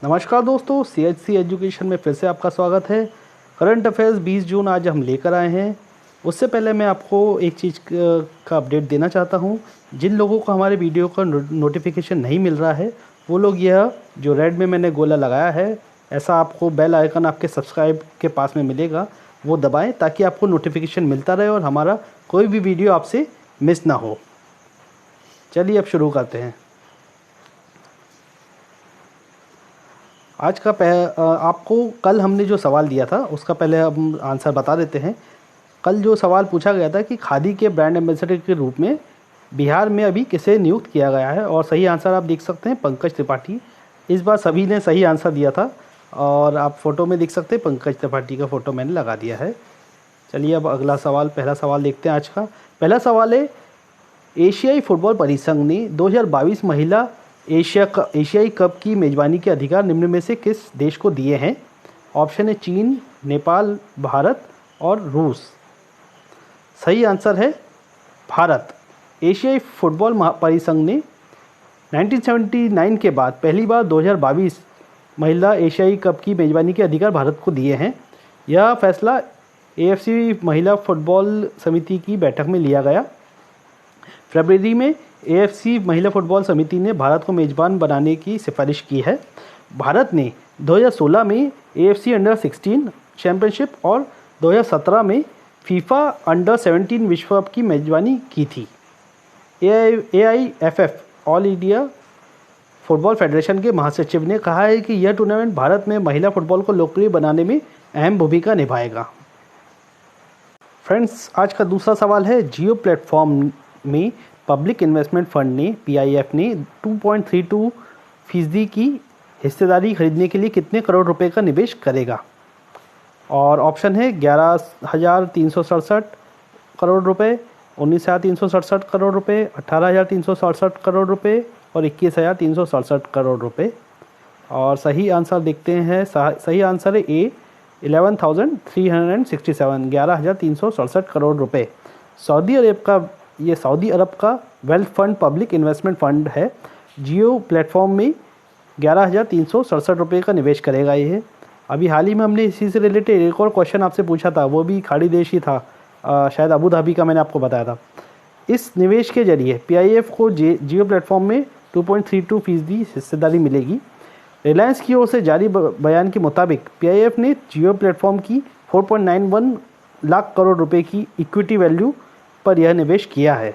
नमस्कार दोस्तों, CHC education में फिर से आपका स्वागत है। करंट अफेयर्स 20 जून आज हम लेकर आए हैं। उससे पहले मैं आपको एक चीज़ का अपडेट देना चाहता हूँ। जिन लोगों को हमारे वीडियो का नोटिफिकेशन नहीं मिल रहा है, वो लोग यह जो रेड में मैंने गोला लगाया है, ऐसा आपको बेल आइकन आपके सब्सक्राइब के पास में मिलेगा, वो दबाएँ ताकि आपको नोटिफिकेशन मिलता रहे और हमारा कोई भी वीडियो आपसे मिस ना हो। चलिए अब शुरू करते हैं। आज का आपको कल हमने जो सवाल दिया था उसका पहले हम आंसर बता देते हैं। कल जो सवाल पूछा गया था कि खादी के ब्रांड एम्बेसडर के रूप में बिहार में अभी किसे नियुक्त किया गया है, और सही आंसर आप देख सकते हैं पंकज त्रिपाठी। इस बार सभी ने सही आंसर दिया था और आप फ़ोटो में देख सकते हैं पंकज त्रिपाठी का फ़ोटो मैंने लगा दिया है। चलिए अब अगला सवाल, पहला सवाल देखते हैं। आज का पहला सवाल है, एशियाई फुटबॉल परिसंघ ने 2022 महिला एशियाई कप की मेज़बानी के अधिकार निम्न में से किस देश को दिए हैं? ऑप्शन है चीन, नेपाल, भारत और रूस। सही आंसर है भारत। एशियाई फुटबॉल परिसंघ ने 1979 के बाद पहली बार 2022 महिला एशियाई कप की मेज़बानी के अधिकार भारत को दिए हैं। यह फैसला AFC महिला फुटबॉल समिति की बैठक में लिया गया। फरवरी में AFC महिला फुटबॉल समिति ने भारत को मेज़बान बनाने की सिफारिश की है। भारत ने 2016 में AFC अंडर-16 चैंपियनशिप और 2017 में फीफा अंडर-17 विश्व कप की मेज़बानी की थी। AIFF all India football federation के महासचिव ने कहा है कि यह टूर्नामेंट भारत में महिला फुटबॉल को लोकप्रिय बनाने में अहम भूमिका निभाएगा। फ्रेंड्स, आज का दूसरा सवाल है, जियो प्लेटफॉर्म में पब्लिक इन्वेस्टमेंट फंड ने PIF ने 2.32% की हिस्सेदारी खरीदने के लिए कितने करोड़ रुपए का निवेश करेगा? और ऑप्शन है 11,367 करोड़ रुपए, 19,367 करोड़ रुपए, 18,367 करोड़ रुपए और 21,367 करोड़ रुपए। और सही आंसर देखते हैं। सही आंसर है A, 11,367 11,367 करोड़ रुपए। सऊदी अरब का wealth fund public investment fund है। जियो प्लेटफॉर्म में 11,367 रुपये का निवेश करेगा ये। अभी हाल ही में हमने इसी से रिलेटेड एक और क्वेश्चन आपसे पूछा था, वो भी खाड़ी देश ही था, शायद अबू धाबी का, मैंने आपको बताया था। इस निवेश के जरिए PIF को जियो प्लेटफॉर्म में 2.32% हिस्सेदारी मिलेगी। रिलायंस की ओर से जारी बयान के मुताबिक PIF ने जियो प्लेटफॉर्म की 4.91 लाख करोड़ रुपए की इक्विटी वैल्यू पर यह निवेश किया है।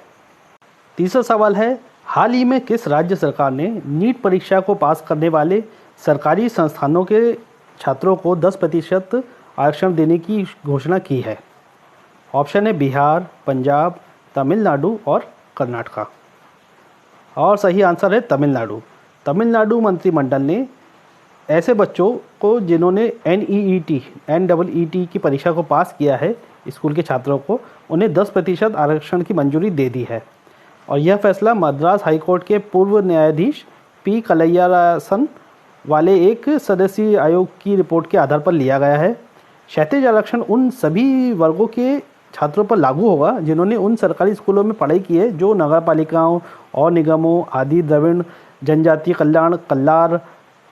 तीसरा सवाल है, हाल ही में किस राज्य सरकार ने नीट परीक्षा को पास करने वाले सरकारी संस्थानों के छात्रों को 10% आरक्षण देने की घोषणा की है? ऑप्शन है बिहार, पंजाब, तमिलनाडु और कर्नाटका। और सही आंसर है तमिलनाडु। तमिलनाडु मंत्रिमंडल ने ऐसे बच्चों को जिन्होंने NEET की परीक्षा को पास किया है, स्कूल के छात्रों को, उन्हें 10% आरक्षण की मंजूरी दे दी है। और यह फैसला मद्रास हाईकोर्ट के पूर्व न्यायाधीश P कलैयारसन वाले एक सदस्यीय आयोग की रिपोर्ट के आधार पर लिया गया है। क्षैतिज आरक्षण उन सभी वर्गों के छात्रों पर लागू होगा जिन्होंने उन सरकारी स्कूलों में पढ़ाई की है जो नगर पालिकाओं और निगमों आदि, द्रविड़ जनजातीय कल्याण, कल्लार,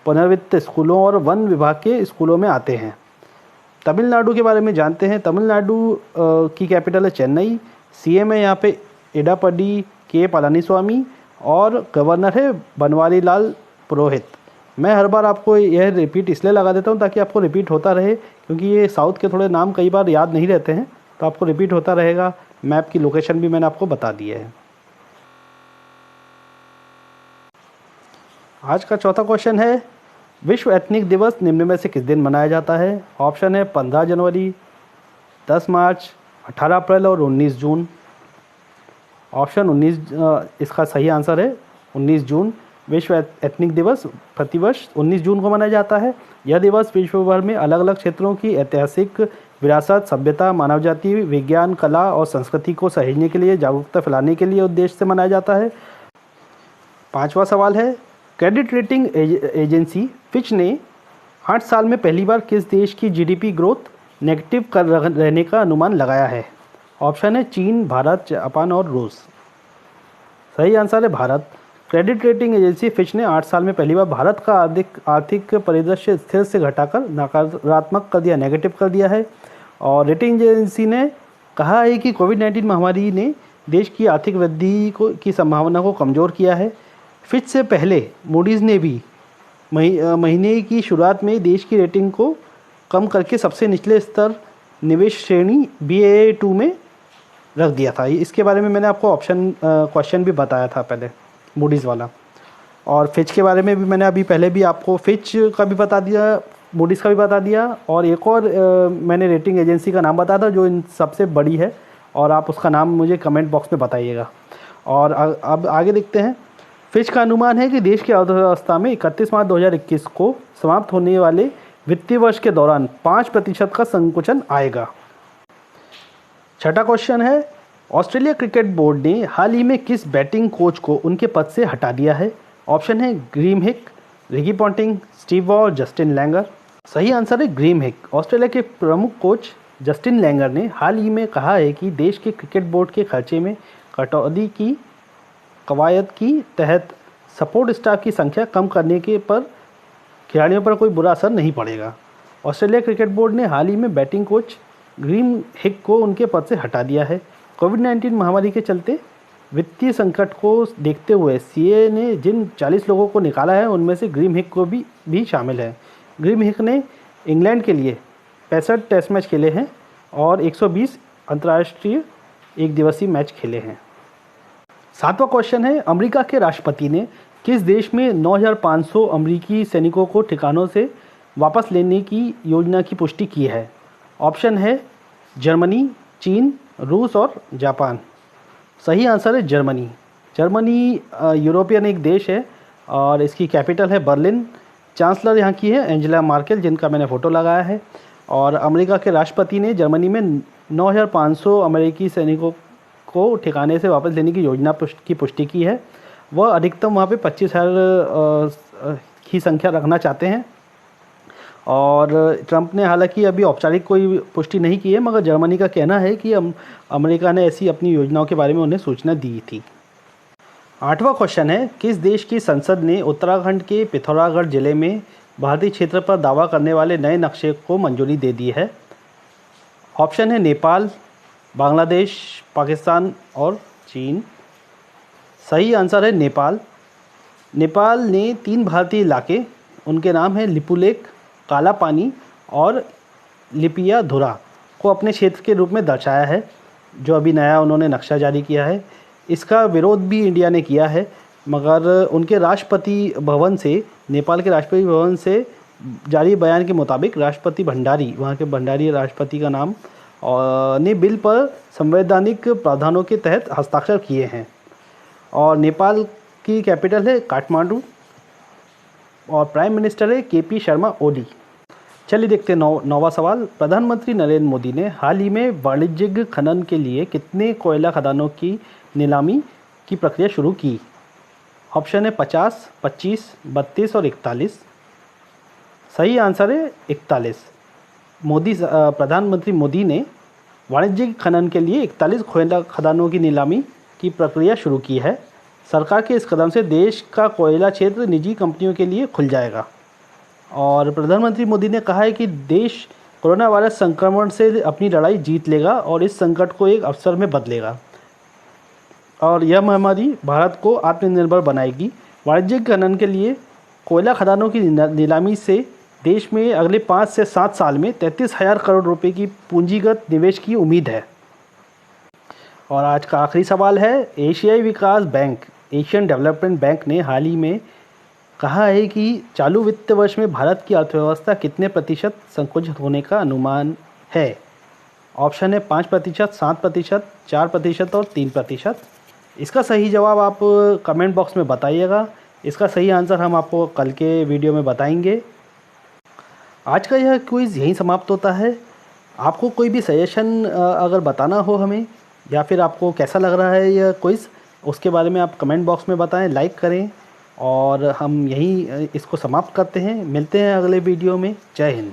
पुनर्वित्त स्कूलों और वन विभाग के स्कूलों में आते हैं। तमिलनाडु के बारे में जानते हैं। तमिलनाडु की कैपिटल है चेन्नई। CM है यहाँ पे एडापडी के पलानीस्वामी और गवर्नर है बनवारी लाल पुरोहित। मैं हर बार आपको यह रिपीट इसलिए लगा देता हूँ ताकि आपको रिपीट होता रहे, क्योंकि ये साउथ के थोड़े नाम कई बार याद नहीं रहते हैं, तो आपको रिपीट होता रहेगा। मैप की लोकेशन भी मैंने आपको बता दी है। आज का चौथा क्वेश्चन है, विश्व एथनिक दिवस निम्न में से किस दिन मनाया जाता है? ऑप्शन है 15 जनवरी, 10 मार्च, 18 अप्रैल और 19 जून। ऑप्शन 19 इसका सही आंसर है 19 जून। विश्व एथनिक दिवस प्रतिवर्ष 19 जून को मनाया जाता है। यह दिवस विश्व भर में अलग अलग क्षेत्रों की ऐतिहासिक विरासत, सभ्यता, मानव जाति, विज्ञान, कला और संस्कृति को सहेजने के लिए, जागरूकता फैलाने के लिए उद्देश्य से मनाया जाता है। पांचवा सवाल है, क्रेडिट रेटिंग एजेंसी फिच ने 8 साल में पहली बार किस देश की GDP ग्रोथ नेगेटिव कर रहने का अनुमान लगाया है? ऑप्शन है चीन, भारत, जापान और रूस। सही आंसर है Bharat. Credit rating agency Fitch ने 8 साल में पहली बार भारत का आर्थिक परिदृश्य स्थिर से घटाकर नकारात्मक कर दिया, नेगेटिव कर दिया है। और रेटिंग एजेंसी ने कहा है कि कोविड-19 महामारी ने देश की आर्थिक वृद्धि की संभावना को कमज़ोर किया है। फिच से पहले मूडीज़ ने भी महीने की शुरुआत में देश की रेटिंग को कम करके सबसे निचले स्तर निवेश श्रेणी Baa2 में रख दिया था। इसके बारे में मैंने आपको क्वेश्चन भी बताया था पहले, मूडीज़ वाला। और फिच के बारे में भी मैंने अभी पहले भी आपको फिच का भी बता दिया, मूडीज़ का भी बता दिया, और एक और मैंने रेटिंग एजेंसी का नाम बताया था जो इन सबसे बड़ी है, और आप उसका नाम मुझे कमेंट बॉक्स में बताइएगा। और अब आगे देखते हैं। फिच का अनुमान है कि देश की अर्थव्यवस्था में 31 मार्च 2021 को समाप्त होने वाले वित्तीय वर्ष के दौरान 5% का संकुचन आएगा। छठा क्वेश्चन है, ऑस्ट्रेलिया क्रिकेट बोर्ड ने हाल ही में किस बैटिंग कोच को उनके पद से हटा दिया है? ऑप्शन है ग्रीम हिक, रिकी पॉन्टिंग, स्टीव वॉ और जस्टिन लैंगर। सही आंसर है ग्रीम हिक। ऑस्ट्रेलिया के प्रमुख कोच जस्टिन लैंगर ने हाल ही में कहा है कि देश के क्रिकेट बोर्ड के खर्चे में कटौती की कवायद की तहत सपोर्ट स्टाफ की संख्या कम करने के पर खिलाड़ियों पर कोई बुरा असर नहीं पड़ेगा। ऑस्ट्रेलिया क्रिकेट बोर्ड ने हाल ही में बैटिंग कोच ग्रीम हिक को उनके पद से हटा दिया है। कोविड-19 महामारी के चलते वित्तीय संकट को देखते हुए सीए ने जिन 40 लोगों को निकाला है उनमें से ग्रीम हिक को भी शामिल है। ग्रीम हिक ने इंग्लैंड के लिए 65 टेस्ट मैच खेले हैं और 120 अंतर्राष्ट्रीय एक दिवसीय मैच खेले हैं। सातवां क्वेश्चन है, अमेरिका के राष्ट्रपति ने किस देश में 9,500 अमेरिकी सैनिकों को ठिकानों से वापस लेने की योजना की पुष्टि की है? ऑप्शन है जर्मनी, चीन, रूस और जापान। सही आंसर है जर्मनी। जर्मनी यूरोपियन एक देश है और इसकी कैपिटल है बर्लिन। चांसलर यहाँ की है एंजेला मार्केल, जिनका मैंने फ़ोटो लगाया है। और अमेरिका के राष्ट्रपति ने जर्मनी में 9,500 अमेरिकी सैनिकों को ठिकाने से वापस लेने की योजना की पुष्टि की है। वह अधिकतम वहाँ पे 25,000 की संख्या रखना चाहते हैं। और ट्रंप ने हालांकि अभी औपचारिक कोई पुष्टि नहीं की है, मगर जर्मनी का कहना है कि अमेरिका ने ऐसी अपनी योजनाओं के बारे में उन्हें सूचना दी थी। आठवां क्वेश्चन है, किस देश की संसद ने उत्तराखंड के पिथौरागढ़ जिले में भारतीय क्षेत्र पर दावा करने वाले नए नक्शे को मंजूरी दे दी है? ऑप्शन है नेपाल, बांग्लादेश, पाकिस्तान और चीन। सही आंसर है नेपाल। नेपाल ने 3 भारतीय इलाके, उनके नाम है लिपुलेख, काला पानी और लिपियाधुरा को अपने क्षेत्र के रूप में दर्शाया है, जो अभी नया उन्होंने नक्शा जारी किया है। इसका विरोध भी इंडिया ने किया है, मगर उनके राष्ट्रपति भवन से, नेपाल के राष्ट्रपति भवन से जारी बयान के मुताबिक राष्ट्रपति भंडारी, वहाँ के भंडारी राष्ट्रपति का नाम, ने बिल पर संवैधानिक प्रावधानों के तहत हस्ताक्षर किए हैं। और नेपाल की कैपिटल है काठमांडू और प्राइम मिनिस्टर है केपी शर्मा ओली। चलिए देखते हैं नौवां सवाल। प्रधानमंत्री नरेंद्र मोदी ने हाल ही में वाणिज्यिक खनन के लिए कितने कोयला खदानों की नीलामी की प्रक्रिया शुरू की? ऑप्शन है 50, 25, 32 और 41। सही आंसर है 41। प्रधानमंत्री मोदी ने वाणिज्यिक खनन के लिए 41 कोयला खदानों की नीलामी की प्रक्रिया शुरू की है। सरकार के इस कदम से देश का कोयला क्षेत्र निजी कंपनियों के लिए खुल जाएगा। और प्रधानमंत्री मोदी ने कहा है कि देश कोरोना वायरस संक्रमण से अपनी लड़ाई जीत लेगा और इस संकट को एक अवसर में बदलेगा, और यह महामारी भारत को आत्मनिर्भर बनाएगी। वाणिज्यिक खनन के लिए कोयला खदानों की नीलामी से देश में अगले 5 से 7 साल में 33,000 करोड़ रुपए की पूंजीगत निवेश की उम्मीद है। और आज का आखिरी सवाल है, एशियाई विकास बैंक, एशियन डेवलपमेंट बैंक ने हाल ही में कहा है कि चालू वित्त वर्ष में भारत की अर्थव्यवस्था कितने प्रतिशत संकुचित होने का अनुमान है? ऑप्शन है 5%, 7%, 4% और 3%। इसका सही जवाब आप कमेंट बॉक्स में बताइएगा। इसका सही आंसर हम आपको कल के वीडियो में बताएंगे। आज का यह क्विज़ यहीं समाप्त होता है। आपको कोई भी सजेशन अगर बताना हो हमें, या फिर आपको कैसा लग रहा है यह क्विज़, उसके बारे में आप कमेंट बॉक्स में बताएं, लाइक करें। और हम यहीं इसको समाप्त करते हैं। मिलते हैं अगले वीडियो में। जय हिंद।